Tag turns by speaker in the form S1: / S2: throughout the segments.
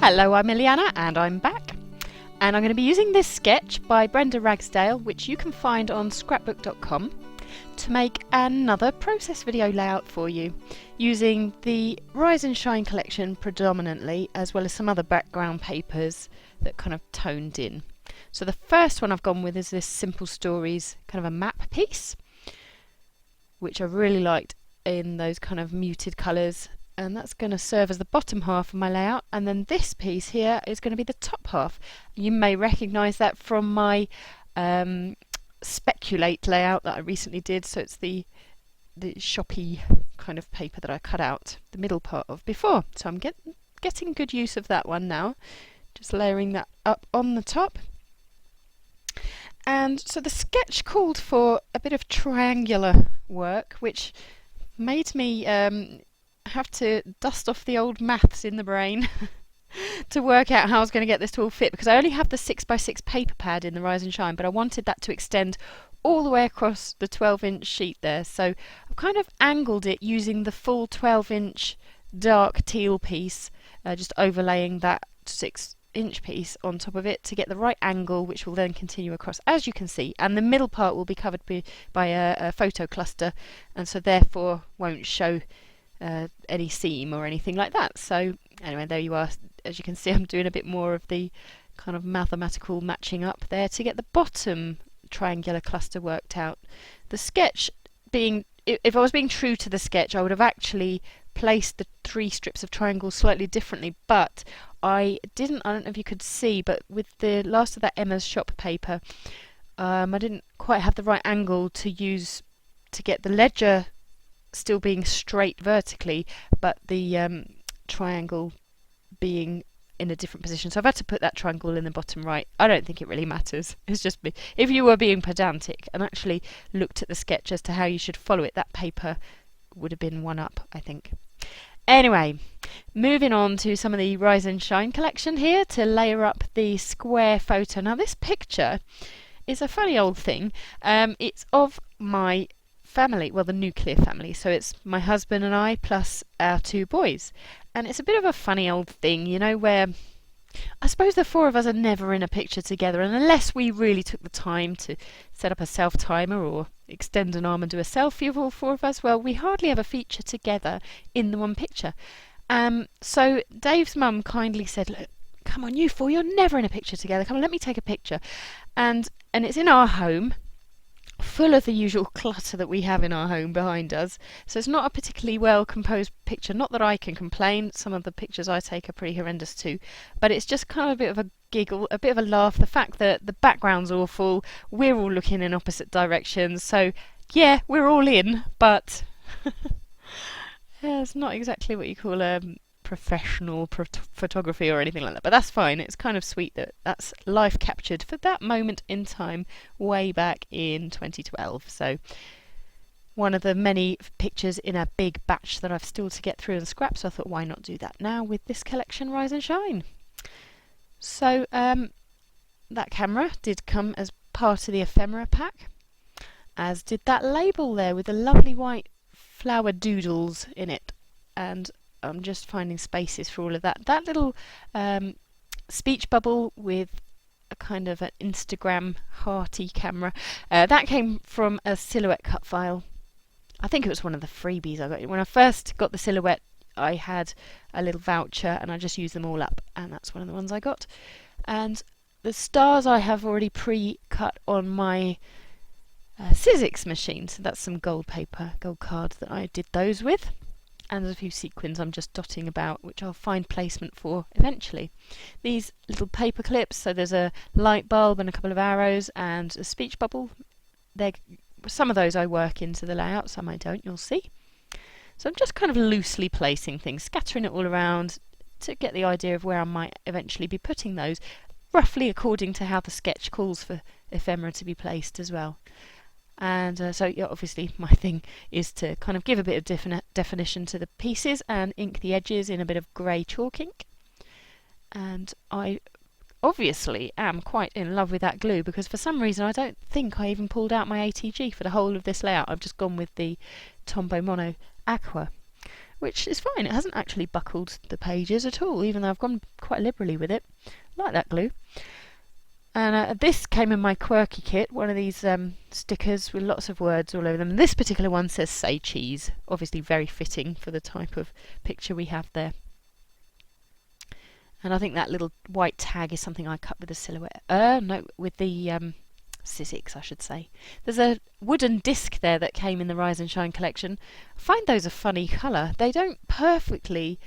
S1: Hello, I'm Ileana and I'm back. And I'm going to be using this sketch by Brenda Ragsdale, which you can find on scrapbook.com, to make another process video layout for you, using the Rise and Shine collection predominantly, as well as some other background papers that kind of toned in. So the first one I've gone with is this Simple Stories kind of a map piece, which I really liked in those kind of muted colours. And that's going to serve as the bottom half of my layout, and then this piece here is going to be the top half. You may recognise that from my Speculate layout that I recently did, so it's the shoppy kind of paper that I cut out the middle part of before. So I'm getting good use of that one now, just layering that up on the top. And so the sketch called for a bit of triangular work, which made me have to dust off the old maths in the brain to work out how I was going to get this to all fit, because I only have the 6x6 paper pad in the Rise and Shine, but I wanted that to extend all the way across the 12-inch sheet there. So I've kind of angled it using the full 12-inch dark teal piece, just overlaying that 6-inch piece on top of it to get the right angle, which will then continue across, as you can see. And the middle part will be covered by a photo cluster, and so therefore won't show any seam or anything like that. So anyway, there you are. As you can see, I'm doing a bit more of the kind of mathematical matching up there to get the bottom triangular cluster worked out. The sketch being, if I was being true to the sketch, I would have actually placed the 3 strips of triangles slightly differently, but I don't know if you could see, but with the last of that Emma's Shop paper, I didn't quite have the right angle to use to get the ledger still being straight vertically, but the triangle being in a different position. So I've had to put that triangle in the bottom right. I don't think it really matters. It's just me. If you were being pedantic and actually looked at the sketch as to how you should follow it, that paper would have been one up, I think. Anyway, moving on to some of the Rise and Shine collection here to layer up the square photo. Now this picture is a funny old thing. It's of my family, well, the nuclear family, so it's my husband and I plus our 2 boys, and it's a bit of a funny old thing, you know, where I suppose the 4 of us are never in a picture together, and unless we really took the time to set up a self timer or extend an arm and do a selfie of all 4 of us, well, we hardly ever feature together in the one picture. So Dave's mum kindly said, look, come on, you 4, you're never in a picture together, come on, let me take a picture. And it's in our home, full of the usual clutter that we have in our home behind us, so it's not a particularly well composed picture. Not that I can complain, some of the pictures I take are pretty horrendous too, but it's just kind of a bit of a giggle, a bit of a laugh, the fact that the background's awful, we're all looking in opposite directions, so yeah, we're all in, but yeah, it's not exactly what you call professional photography or anything like that, but that's fine. It's kind of sweet that that's life captured for that moment in time way back in 2012. So one of the many pictures in a big batch that I've still to get through and scrap, so I thought why not do that now with this collection Rise and Shine. So that camera did come as part of the ephemera pack, as did that label there with the lovely white flower doodles in it, and I'm just finding spaces for all of that. That little speech bubble with a kind of an Instagram hearty camera, that came from a silhouette cut file. I think it was one of the freebies I got. When I first got the silhouette, I had a little voucher and I just used them all up, and that's one of the ones I got. And the stars I have already pre-cut on my Sizzix machine, so that's some gold paper, gold card that I did those with. And there's a few sequins I'm just dotting about, which I'll find placement for eventually. These little paper clips, so there's a light bulb and a couple of arrows and a speech bubble. Some of those I work into the layout, some I don't, you'll see. So I'm just kind of loosely placing things, scattering it all around to get the idea of where I might eventually be putting those, roughly according to how the sketch calls for ephemera to be placed as well. And so yeah, obviously my thing is to kind of give a bit of definition to the pieces and ink the edges in a bit of grey chalk ink. And I obviously am quite in love with that glue, because for some reason I don't think I even pulled out my ATG for the whole of this layout. I've just gone with the Tombow Mono Aqua, which is fine. It hasn't actually buckled the pages at all, even though I've gone quite liberally with it. I like that glue. And this came in my quirky kit, one of these stickers with lots of words all over them. And this particular one says "Say Cheese," obviously very fitting for the type of picture we have there. And I think that little white tag is something I cut with the silhouette. No, with the Sizzix, I should say. There's a wooden disc there that came in the Rise and Shine collection. I find those a funny colour. They don't perfectly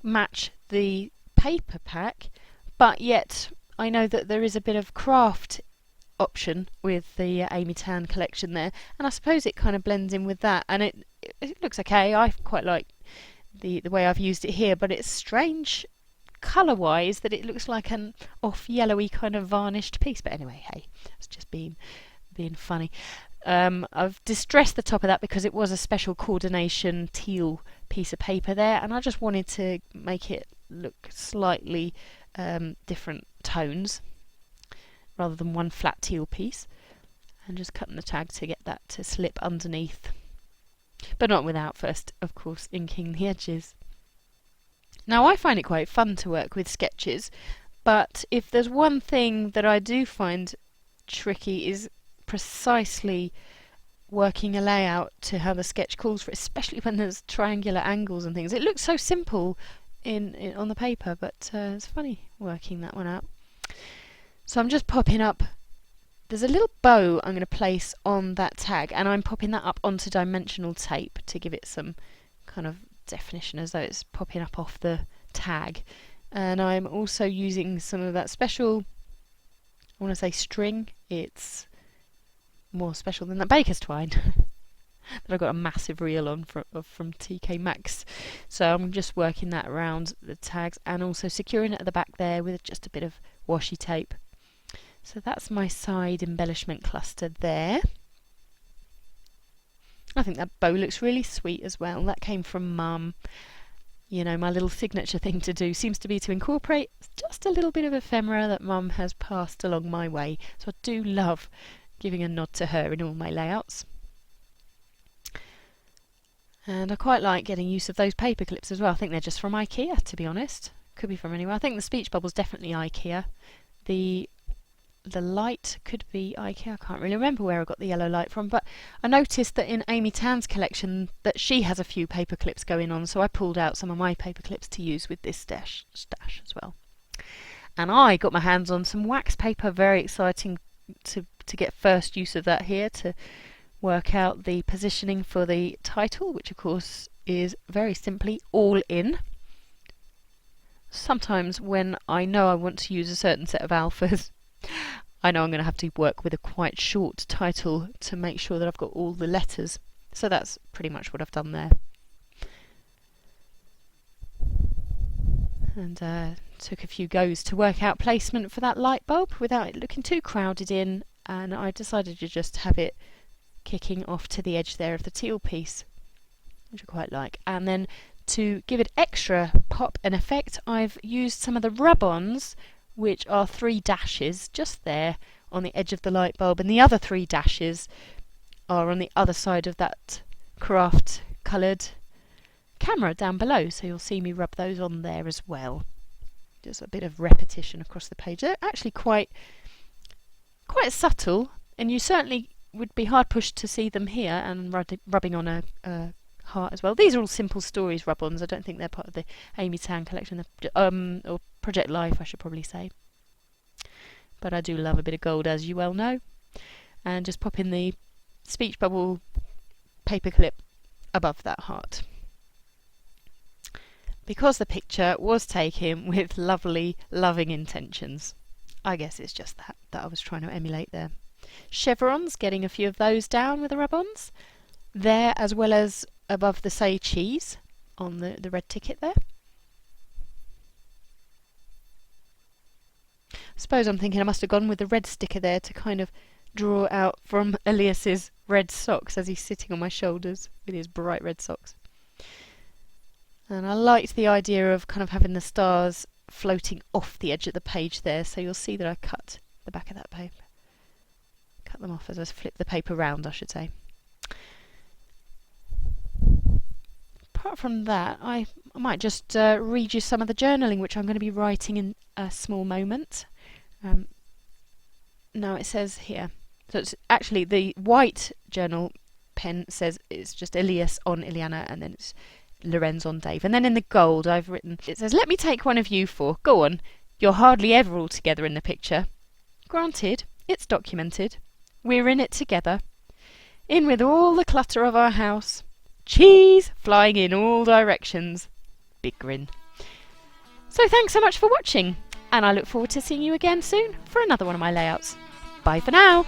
S1: match the paper pack, but yet I know that there is a bit of craft option with the Amy Tan collection there, and I suppose it kind of blends in with that, and it looks okay. I quite like the way I've used it here, but it's strange colour wise that it looks like an off yellowy kind of varnished piece. But anyway, hey, it's just being funny. I've distressed the top of that because it was a special coordination teal piece of paper there, and I just wanted to make it look slightly different tones rather than one flat teal piece, and just cutting the tag to get that to slip underneath, but not without first, of course, inking the edges. Now, I find it quite fun to work with sketches, but if there's one thing that I do find tricky is precisely working a layout to how the sketch calls for it, especially when there's triangular angles and things. It looks so simple on the paper, but it's funny working that one out. So I'm just popping up, there's a little bow I'm going to place on that tag, and I'm popping that up onto dimensional tape to give it some kind of definition, as though it's popping up off the tag. And I'm also using some of that special, I want to say string, it's more special than that baker's twine that I got a massive reel on from TK Maxx. So I'm just working that around the tags and also securing it at the back there with just a bit of washi tape. So that's my side embellishment cluster there. I think that bow looks really sweet as well. That came from Mum. You know, my little signature thing to do seems to be to incorporate just a little bit of ephemera that Mum has passed along my way. So I do love giving a nod to her in all my layouts. And I quite like getting use of those paper clips as well. I think they're just from IKEA, to be honest. Could be from anywhere. I think the speech bubble's definitely IKEA. The light could be IKEA. I can't really remember where I got the yellow light from, but I noticed that in Amy Tan's collection that she has a few paper clips going on, so I pulled out some of my paper clips to use with this stash as well. And I got my hands on some wax paper, very exciting to get first use of that here, to work out the positioning for the title, which of course is very simply all in. Sometimes when I know I want to use a certain set of alphas, I know I'm going to have to work with a quite short title to make sure that I've got all the letters. So that's pretty much what I've done there. And took a few goes to work out placement for that light bulb without it looking too crowded in, and I decided to just have it kicking off to the edge there of the teal piece, which I quite like. And then to give it extra pop and effect, I've used some of the rub-ons, which are 3 dashes just there on the edge of the light bulb, and the other 3 dashes are on the other side of that craft coloured camera down below, so you'll see me rub those on there as well. Just a bit of repetition across the page. They're actually quite subtle, and you certainly would be hard pushed to see them here, and rubbing on a heart as well. These are all Simple Stories rub-ons. I don't think they're part of the Amy Tan collection, or Project Life, I should probably say. But I do love a bit of gold, as you well know. And just pop in the speech bubble paperclip above that heart. Because the picture was taken with lovely, loving intentions. I guess it's just that I was trying to emulate there. Chevrons, getting a few of those down with the rub-ons. There, as well as above the Say Cheese on the red ticket there. I suppose I'm thinking I must have gone with the red sticker there to kind of draw out from Elias's red socks as he's sitting on my shoulders with his bright red socks. And I liked the idea of kind of having the stars floating off the edge of the page there, so you'll see that I cut the back of that paper. Cut them off as I flip the paper round, I should say. apart from that, I might just read you some of the journaling which I'm going to be writing in a small moment. Now it says here, so it's actually the white journal pen says it's just Elias on Ileana, and then it's Lorenz on Dave. And then in the gold I've written, it says, let me take one of you four. Go on, you're hardly ever all together in the picture. Granted, it's documented. We're in it together. In with all the clutter of our house. Cheese flying in all directions. Big grin. So thanks so much for watching, and I look forward to seeing you again soon for another one of my layouts. Bye for now.